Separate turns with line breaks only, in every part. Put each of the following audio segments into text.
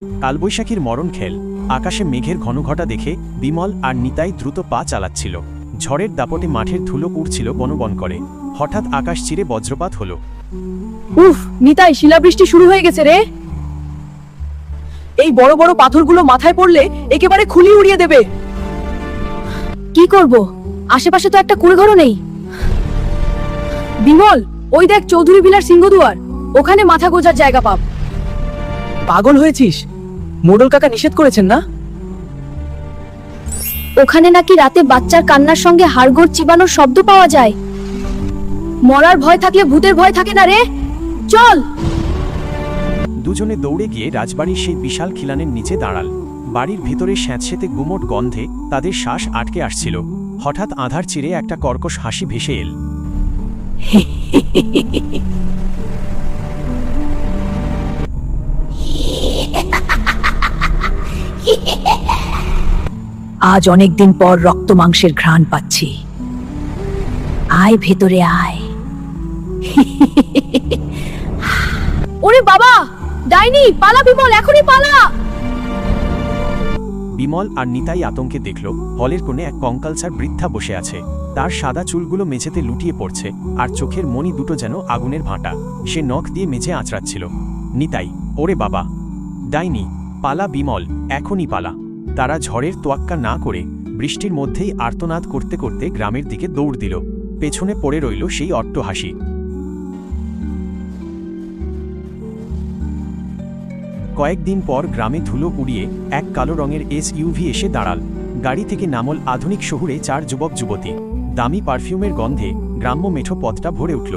কালবৈশাখীর মরণ খেল। আকাশে মেঘের ঘনঘটা দেখে বিমল আর নিতাই দ্রুত পা চালাচ্ছিল। ঝড়ের দাপটে মাঠের ধুলো উড়ছিল বনবন করে। হঠাৎ আকাশ চিরে বজ্রপাত হলো।
উফ, নিতাই, শিলাবৃষ্টি শুরু হয়ে গেছে রে। এই বড় বড় পাথরগুলো মাথায় পড়লে একেবারে খুলি উড়িয়ে দেবে। কি করব? আশেপাশে তো একটা কুড়েঘরও নেই। বিমল, ওই দেখ চৌধুরী ভিলার সিংহদুয়ার, ওখানে মাথা গোজার জায়গা পাব। পাগল হয়েছিস? মোড়ল কাকা নিষেধ করেছেন না?
ওখানে নাকি রাতে বাচ্চার কান্নার সঙ্গে হাড়গোড় চিবানোর শব্দ পাওয়া যায়। মরার ভয় থাকলে ভূতের ভয় থাকে না রে। চল।
দুজনে দৌড়ে গিয়ে রাজবাড়ির সেই বিশাল খিলানের নিচে দাঁড়াল। বাড়ির ভিতরে স্যাঁতসেঁতে গুমোট গন্ধে তাদের শ্বাস আটকে আসছিল। হঠাৎ আধার চিরে একটা কর্কশ হাসি ভেসে এল।
আজ অনেকদিন পর রক্ত মাংসের ঘ্রাণ পাচ্ছি। আয় ভেতরে আয়।
ওরে বাবা, ডাইনি! পালা বিমল, এখনই পালা!
বিমল আর নিতাই আতঙ্কে দেখল হলের কোণে এক কঙ্কালসার বৃদ্ধা বসে আছে। তার সাদা চুলগুলো মেঝেতে লুটিয়ে পড়ছে, আর চোখের মণি দুটো যেন আগুনের ভাঁটা। সে নখ দিয়ে মেঝে আঁচড়াচ্ছিল। নিতাই, ওরে বাবা, ডাইনি! পালা বিমল, এখনই পালা! তারা ঝড়ের তোয়াক্কা না করে বৃষ্টির মধ্যেই আর্তনাদ করতে করতে গ্রামের দিকে দৌড় দিল। পেছনে পড়ে রইল সেই অট্টহাসি। কয়েকদিন পর গ্রামে ধুলো উড়িয়ে এক কালো রঙের SUV এসে দাঁড়াল। গাড়ি থেকে নামল আধুনিক শহুরে 4 যুবক যুবতী। দামি পারফিউমের গন্ধে গ্রাম্য মেঠো পথটা ভরে উঠল।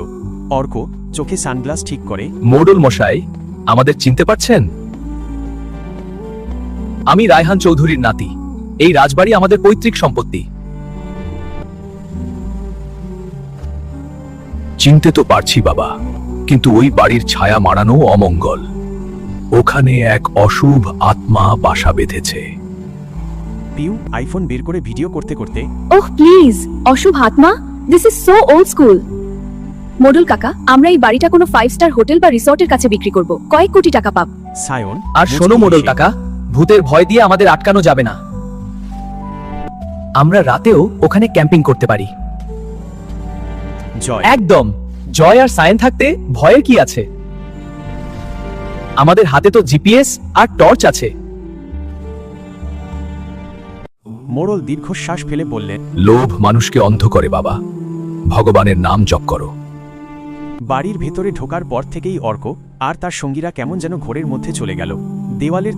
অর্ক চোখে সানগ্লাস ঠিক করে,
মোড়ল মশাই, আমাদের চিনতে পারছেন? আমি রায়হান চৌধুরীর নাতি। এই রাজবাড়ি আমাদের পৈতৃক সম্পত্তি। চিনতে তো পারছি বাবা, কিন্তু ওই বাড়ির ছায়া মাড়ানো অমঙ্গল। ওখানে এক অশুভ আত্মা বাসা বেঁধেছে।
পিউ আইফোন বের করে ভিডিও করতে করতে,
ওহ প্লিজ, অশুভ আত্মা, this is so old school. Modal কাকা, আমরা এই বাড়িটা কোনো 5 স্টার হোটেল বা রিসর্টের কাছে বিক্রি করব। কয়েক কোটি টাকা পাব।
সায়ন
আর শোনো মোড়ল কাকা, ভূতের ভয় দিয়ে আমাদের আটকানো যাবে না। আমরা রাতেও ওখানে ক্যাম্পিং করতে পারি।
জয়,
একদম। জয় আর সায়েন থাকতে ভয়ের কি আছে? আমাদের হাতে তো জিপিএস আর টর্চ আছে।
মোড়ল দীর্ঘশ্বাস ফেলে বললেন,
লোভ মানুষকে অন্ধ করে বাবা। ভগবানের নাম জপ করো।
বাড়ির ভেতরে ঢোকার পর থেকেই অর্ক আর তার সঙ্গীরা কেমন যেন ঘোরের মধ্যে চলে গেল। দেওয়ালের